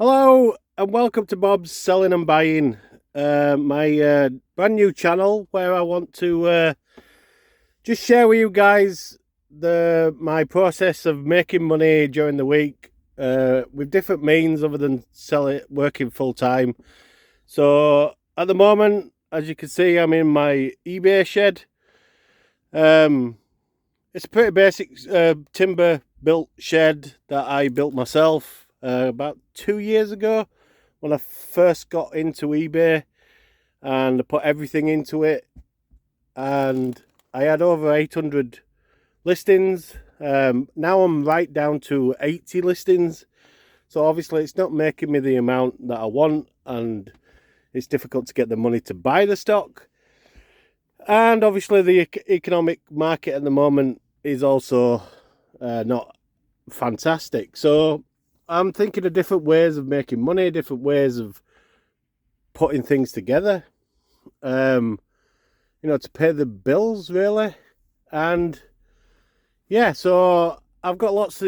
Hello and welcome to Bob's Selling and Buying, my brand new channel where I want to just share with you guys my process of making money during the week with different means other than working full time. So at the moment, as you can see, I'm in my eBay shed. Um, it's a pretty basic timber built shed that I built myself about 2 years ago when I first got into eBay, and I put everything into it, and I had over 800 listings. Now I'm right down to 80 listings. So obviously it's not making me the amount that I want, and it's difficult to get the money to buy the stock. And obviously the economic market at the moment is also not fantastic. So I'm thinking of different ways of making money, different ways of putting things together, to pay the bills really. And yeah, so I've got lots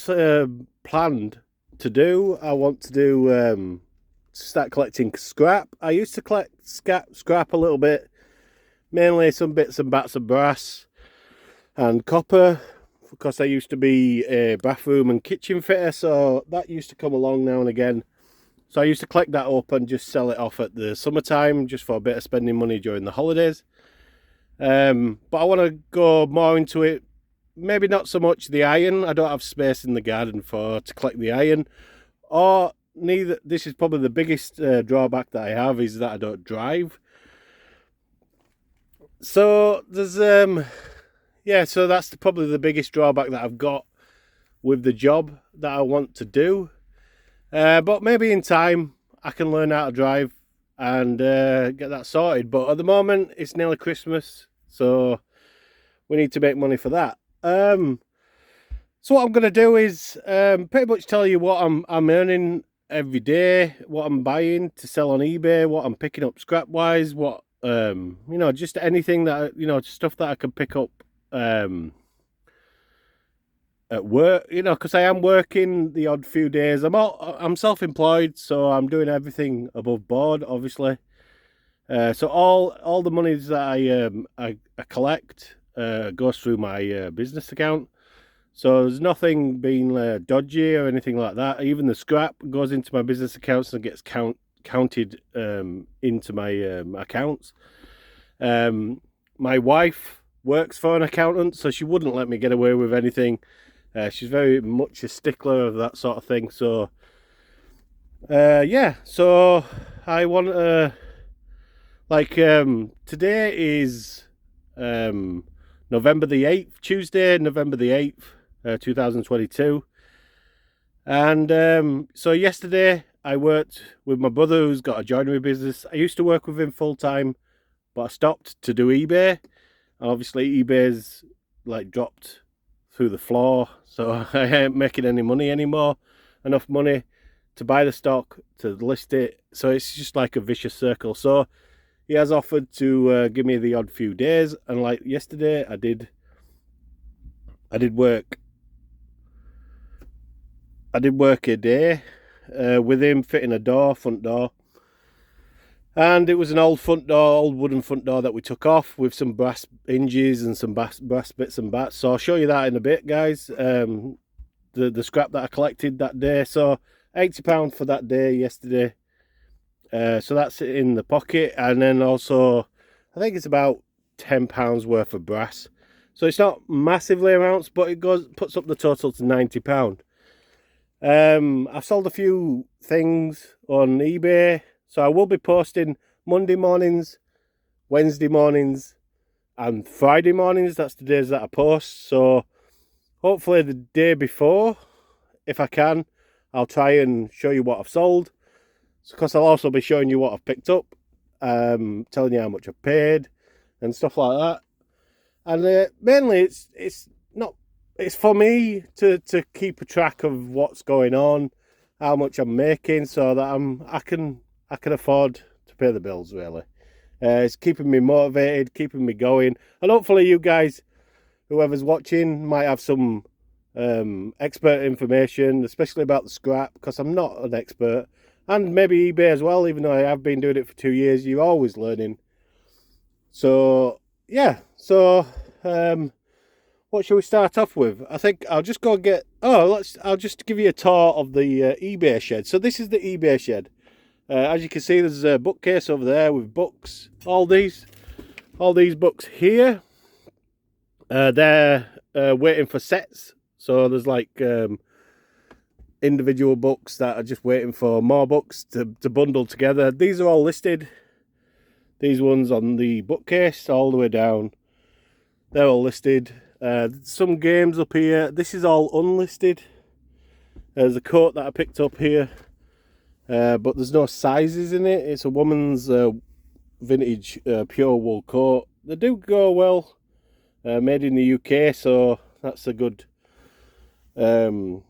of planned to do. I want to start collecting scrap. I used to collect scrap a little bit, mainly some bits and bats of brass and copper, because I used to be a bathroom and kitchen fitter, so that used to come along now and again. So I used to collect that up and just sell it off at the summertime, just for a bit of spending money during the holidays. But I want to go more into it. Maybe not so much the iron. I don't have space in the garden to collect the iron. Or neither. This is probably the biggest drawback that I have, is that I don't drive. So there's so that's probably the biggest drawback that I've got with the job that I want to do. But maybe in time I can learn how to drive and get that sorted. But at the moment it's nearly Christmas, so we need to make money for that. So what I'm going to do is pretty much tell you what I'm earning every day, what I'm buying to sell on eBay, what I'm picking up scrap wise, what just anything that stuff that I can pick up at work, because I am working the odd few days. I'm self-employed, so I'm doing everything above board, obviously. So all the monies that I collect goes through my business account. So there's nothing being dodgy or anything like that. Even the scrap goes into my business accounts and gets counted into my accounts. My wife works for an accountant, so she wouldn't let me get away with anything. She's very much a stickler of that sort of thing. So yeah, so I want to today is November the 8th, Tuesday, November the 8th, 2022. And so yesterday I worked with my brother, who's got a joinery business. I used to work with him full time, but I stopped to do eBay. And obviously eBay's dropped through the floor, so I ain't making any money anymore. Enough money to buy the stock, to list it. So it's just like a vicious circle. So he has offered to give me the odd few days, and like yesterday I did work a day with him fitting a front door. And it was an old wooden front door that we took off with some brass hinges and some brass bits and bats. So I'll show you that in a bit, guys. The scrap that I collected that day. So £80 for that day yesterday. So that's in the pocket. And then also, I think it's about £10 worth of brass. So it's not massively amounts, but it puts up the total to £90. I've sold a few things on eBay. So I will be posting Monday mornings, Wednesday mornings, and Friday mornings. That's the days that I post. So hopefully the day before, if I can, I'll try and show you what I've sold. Because I'll also be showing you what I've picked up, telling you how much I've paid and stuff like that. And mainly it's for me to keep a track of what's going on, how much I'm making, so that I can afford to pay the bills, really. It's keeping me motivated, keeping me going, and hopefully you guys, whoever's watching, might have some expert information, especially about the scrap, because I'm not an expert. And maybe eBay as well, even though I have been doing it for 2 years. You're always learning. So yeah, so what shall we start off with? I think I'll just go get, I'll just give you a tour of the eBay shed. So this is the eBay shed. As you can see, there's a bookcase over there with books. All these books here, they're waiting for sets. So there's like individual books that are just waiting for more books to bundle together. These are all listed. These ones on the bookcase all the way down, they're all listed. Some games up here. This is all unlisted. There's a coat that I picked up here, but there's no sizes in it. It's a woman's vintage pure wool coat. They do go well. Made in the UK, so that's a good bonus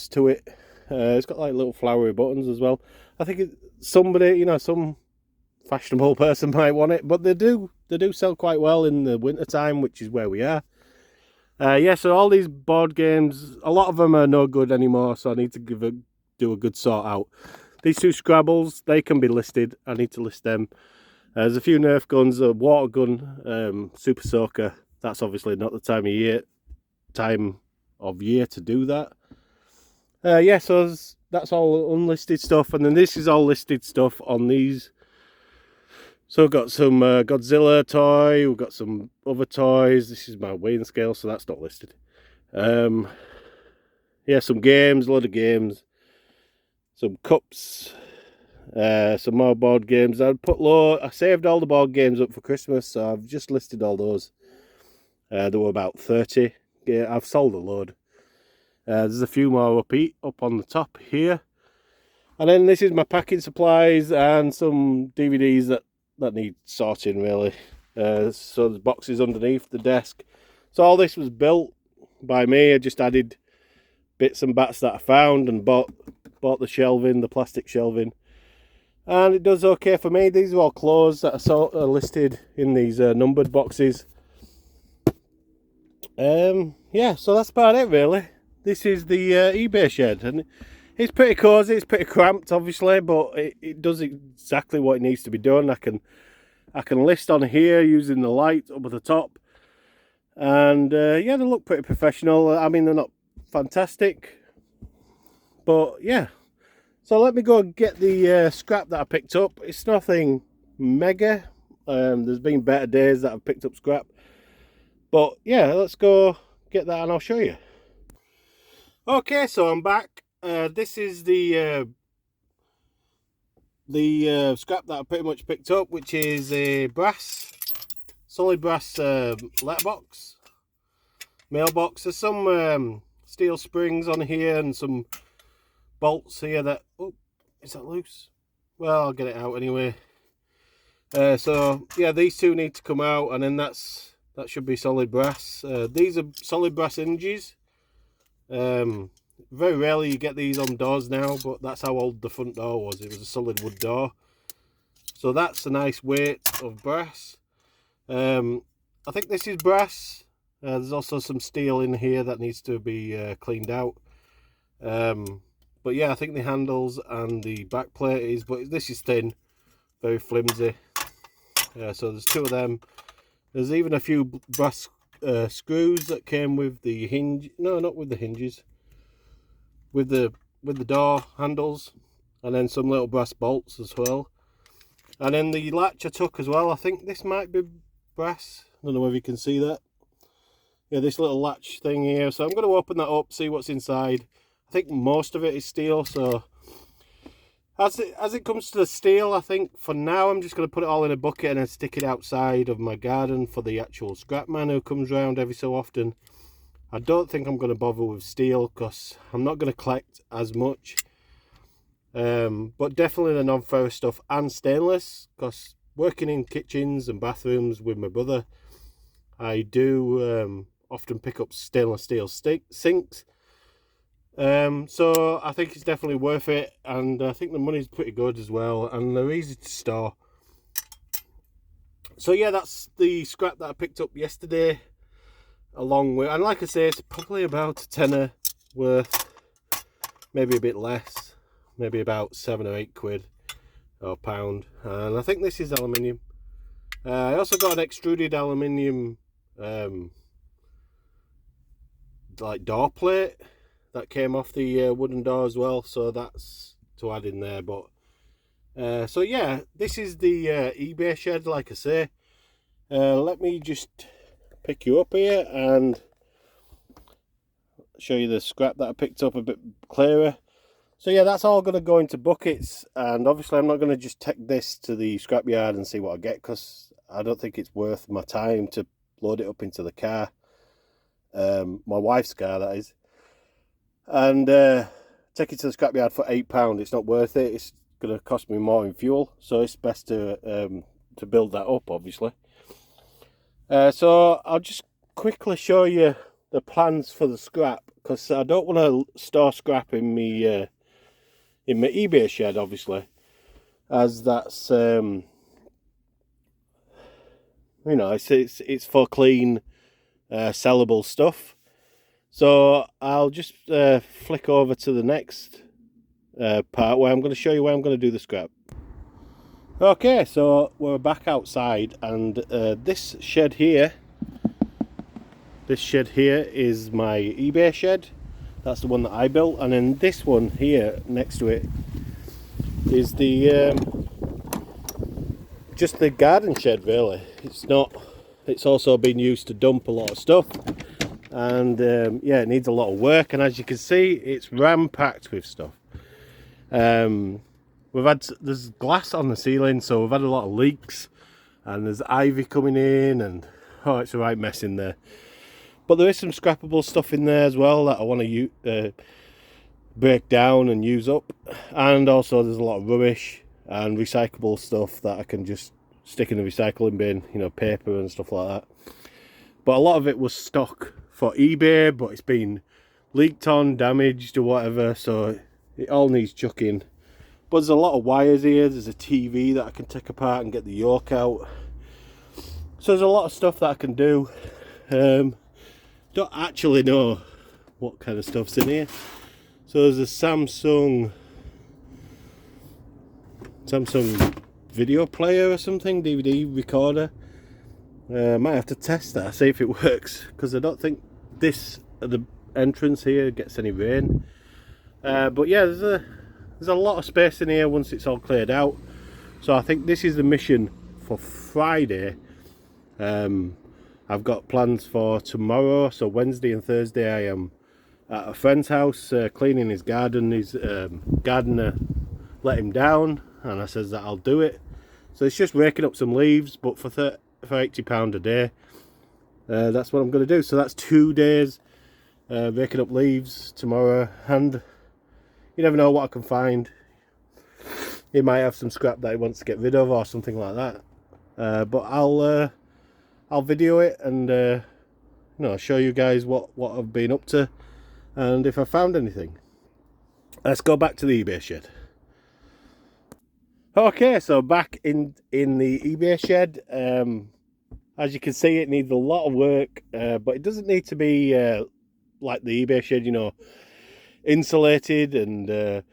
to it. It's got like little flowery buttons as well. I think somebody, some fashionable person might want it, but they do sell quite well in the winter time, which is where we are. Yeah, so all these board games, a lot of them are no good anymore, so I need to do a good sort out. These two Scrabbles, they can be listed. I need to list them. There's a few Nerf guns, a water gun, Super Soaker. That's obviously not the time of year to do that. Yeah, so that's all unlisted stuff, and then this is all listed stuff on these. So we've got some Godzilla toy, we've got some other toys. This is my weighing scale, so that's not listed. Yeah, some games, a lot of games, some cups, some more board games. I saved all the board games up for Christmas, so I've just listed all those. There were about 30. Yeah, I've sold a load. There's a few more up on the top here. And then this is my packing supplies and some DVDs that need sorting, really. So there's boxes underneath the desk. So all this was built by me. I just added bits and bats that I found and bought the shelving, the plastic shelving. And it does okay for me. These are all clothes that are listed in these numbered boxes. Yeah, so that's about it, really. This is the eBay shed, and it's pretty cosy. It's pretty cramped, obviously, but it does exactly what it needs to be done. I can list on here using the light up at the top, and yeah, they look pretty professional. I mean, they're not fantastic, but yeah. So let me go get the scrap that I picked up. It's nothing mega. There's been better days that I've picked up scrap, but yeah, let's go get that and I'll show you. Okay, so I'm back. This is the scrap that I pretty much picked up, which is a solid brass letterbox, mailbox. There's some steel springs on here and some bolts here that, oh, is that loose? Well, I'll get it out anyway. So yeah, these two need to come out, and then that should be solid brass. These are solid brass hinges. Very rarely you get these on doors now, but that's how old the front door was. It was a solid wood door. So that's a nice weight of brass. I think this is brass. There's also some steel in here that needs to be cleaned out. But yeah, I think the handles and the back plate is, but this is thin, very flimsy. So there's two of them. There's even a few brass screws that came with the hinge. No, not with the hinges. With the door handles, and then some little brass bolts as well. And then the latch I took as well. I think this might be brass. I don't know if you can see that. Yeah, this little latch thing here. So I'm going to open that up, see what's inside. I think most of it is steel. So as it comes to the steel, I think for now I'm just going to put it all in a bucket and then stick it outside of my garden for the actual scrap man who comes round every so often. I don't think I'm going to bother with steel because I'm not going to collect as much. But definitely the non-ferrous stuff and stainless, because working in kitchens and bathrooms with my brother, I do often pick up stainless steel sinks. So I think it's definitely worth it, and I think the money's pretty good as well, and they're easy to store. So yeah, that's the scrap that I picked up yesterday. along with, and like I say, it's probably about a tenner worth, maybe a bit less, maybe about 7 or 8 quid or pound. And I think this is aluminium. I also got an extruded aluminium like door plate that came off the wooden door as well, so that's to add in there. But so yeah, this is the eBay shed, like I say. Let me just pick you up here and show you the scrap that I picked up a bit clearer. So yeah, that's all going to go into buckets, and obviously I'm not going to just take this to the scrapyard and see what I get, because I don't think it's worth my time to load it up into the car, my wife's car that is, and take it to the scrapyard for £8. It's not worth it. It's going to cost me more in fuel, so it's best to build that up, obviously. So I'll just quickly show you the plans for the scrap, because I don't want to store scrap in my eBay shed, obviously, as that's you know, it's for clean sellable stuff. So I'll just flick over to the next part where I'm going to show you where I'm going to do the scrap. Okay, so we're back outside, and this shed here is my eBay shed. That's the one that I built, and then this one here next to it is the just the garden shed, really. It's also been used to dump a lot of stuff, and yeah, it needs a lot of work, and as you can see, it's ram-packed with stuff. There's glass on the ceiling, so we've had a lot of leaks, and there's ivy coming in, and oh, it's a right mess in there. But there is some scrappable stuff in there as well that I want to break down and use up, and also there's a lot of rubbish and recyclable stuff that I can just stick in the recycling bin, you know, paper and stuff like that. But a lot of it was stock for eBay, but it's been leaked on, damaged or whatever, so it all needs chucking. But there's a lot of wires here. There's a TV that I can take apart and get the yoke out. So there's a lot of stuff that I can do. Don't actually know what kind of stuff's in here. So there's a Samsung video player or something, DVD recorder. Might have to test that, see if it works, because I don't think this at the entrance here gets any rain. But yeah, there's a lot of space in here once it's all cleared out. So I think this is the mission for Friday. I've got plans for tomorrow, so Wednesday and Thursday I am at a friend's house cleaning his garden. His gardener let him down, and I says that I'll do it. So it's just raking up some leaves, but for £80 a day. That's what I'm going to do. So that's 2 days raking up leaves tomorrow, and you never know what I can find. He might have some scrap that he wants to get rid of or something like that. But I'll video it and you know, show you guys what I've been up to and if I found anything. Let's go back to the eBay shed. Okay, so back in the eBay shed. As you can see, it needs a lot of work, but it doesn't need to be like the eBay shed, you know, insulated and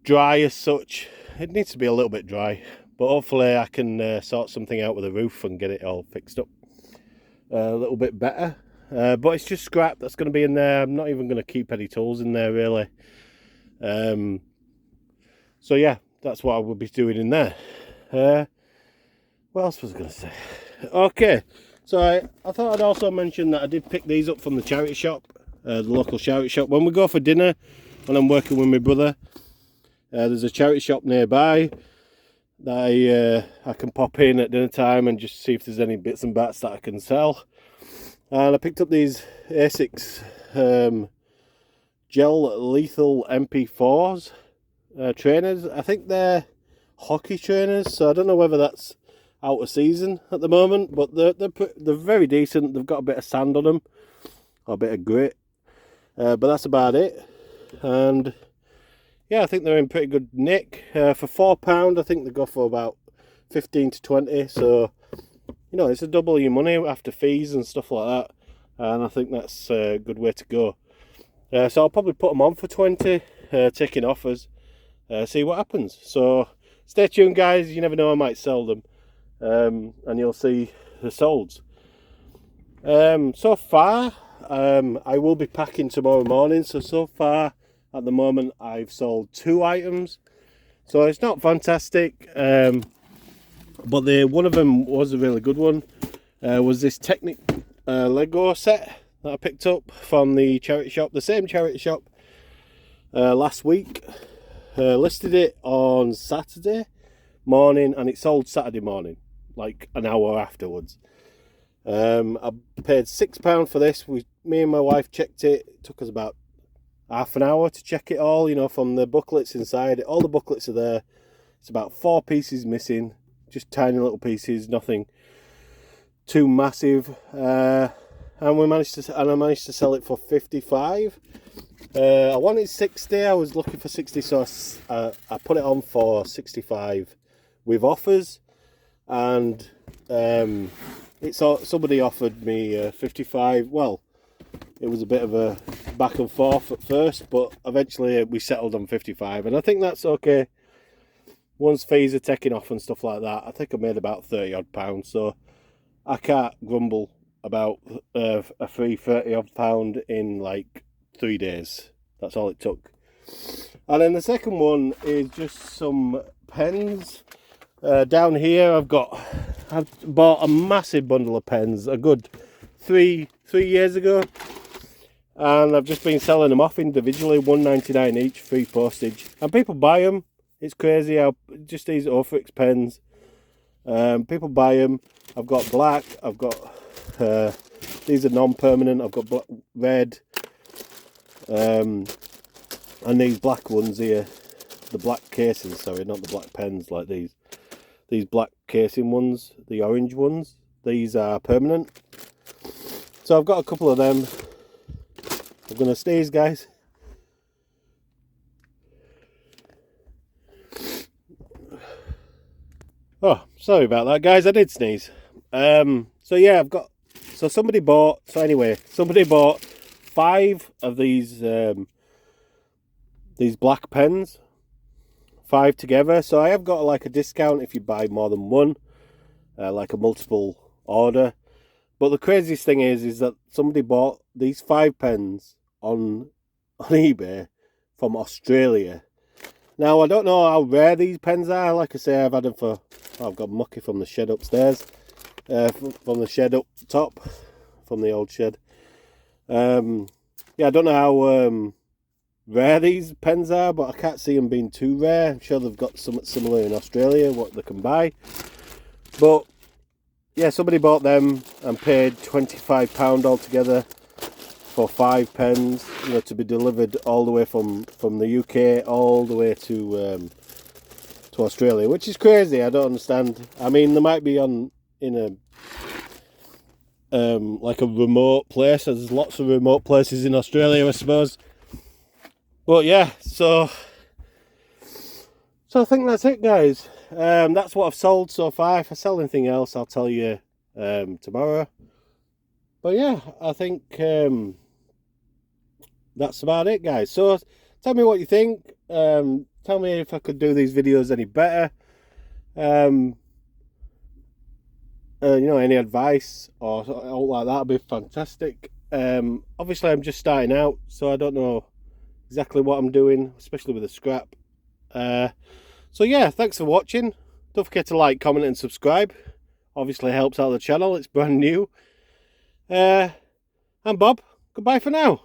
dry as such. It needs to be a little bit dry, but hopefully I can sort something out with the roof and get it all fixed up a little bit better. But it's just scrap that's going to be in there. I'm not even going to keep any tools in there, really. So yeah, that's what I will be doing in there. What else was I going to say? Okay, so I thought I'd also mention that I did pick these up from the charity shop, the local charity shop. When we go for dinner, when I'm working with my brother, there's a charity shop nearby that I can pop in at dinner time and just see if there's any bits and bats that I can sell. And I picked up these Asics gel lethal MP4s trainers. I think they're hockey trainers, so I don't know whether that's out of season at the moment, but they're very decent. They've got a bit of sand on them, or a bit of grit, but that's about it. And yeah, I think they're in pretty good nick. For £4, I think they go for about 15 to 20. So you know, it's a double your money after fees and stuff like that. and I think that's a good way to go. So I'll probably put them on for 20, taking offers, see what happens. So stay tuned, guys. You never know, I might sell them, and you'll see the solds. So far, I will be packing tomorrow morning. So far, at the moment, I've sold 2 items. So it's not fantastic, but one of them was a really good one. Was this Technic Lego set that I picked up from the charity shop, the same charity shop, last week. Listed it on Saturday morning, and it sold Saturday morning, like an hour afterwards. I paid £6 for this. Me and my wife checked it. It took us about half an hour to check it all, you know, from the booklets inside. All the booklets are there. It's about 4 pieces missing, just tiny little pieces, nothing too massive. And I managed to sell it for 55. I wanted 60. I was looking for 60, so I put it on for 65 with offers, and somebody offered me 55. Well, it was a bit of a back and forth at first, but eventually we settled on 55, and I think that's okay. Once fees are taken off and stuff like that, I think I made about £30 odd, so I can't grumble about a free £30 odd in like 3 days. That's all it took. And then the second one is just some pens. Down here I've bought a massive bundle of pens a good three years ago, and I've just been selling them off individually, £1.99 each, free postage, and people buy them. It's crazy how just these Ofrix pens, people buy them. I've got black, I've got these are non-permanent, I've got black, red, and these black ones here, the black casing, sorry, not the black pens like these black casing ones, the orange ones, these are permanent. So I've got a couple of them. I'm gonna sneeze, guys. Oh, sorry about that, guys, I did sneeze. So yeah, somebody bought 5 of these black pens, 5 together. So I have got like a discount if you buy more than one, like a multiple order. But the craziest thing is that somebody bought these 5 pens on eBay from Australia. Now, I don't know how rare these pens are. Like I say, I've had them I've got mucky from the shed upstairs, from the shed up top, from the old shed. Yeah, I don't know how rare these pens are, but I can't see them being too rare. I'm sure they've got something similar in Australia, what they can buy. But yeah, somebody bought them and paid £25 altogether for 5 pens, you know, to be delivered all the way from the UK all the way to Australia, which is crazy. I don't understand. I mean, they might be in a like a remote place. There's lots of remote places in Australia, I suppose. But yeah, so I think that's it, guys. That's what I've sold so far. If I sell anything else, I'll tell you tomorrow. But yeah, I think that's about it, guys. So tell me what you think. Tell me if I could do these videos any better. You know, any advice or all like that would be fantastic. Obviously I'm just starting out, so I don't know exactly what I'm doing, especially with the scrap. So yeah, thanks for watching. Don't forget to like, comment and subscribe. Obviously helps out the channel, it's brand new. I'm Bob. Goodbye for now.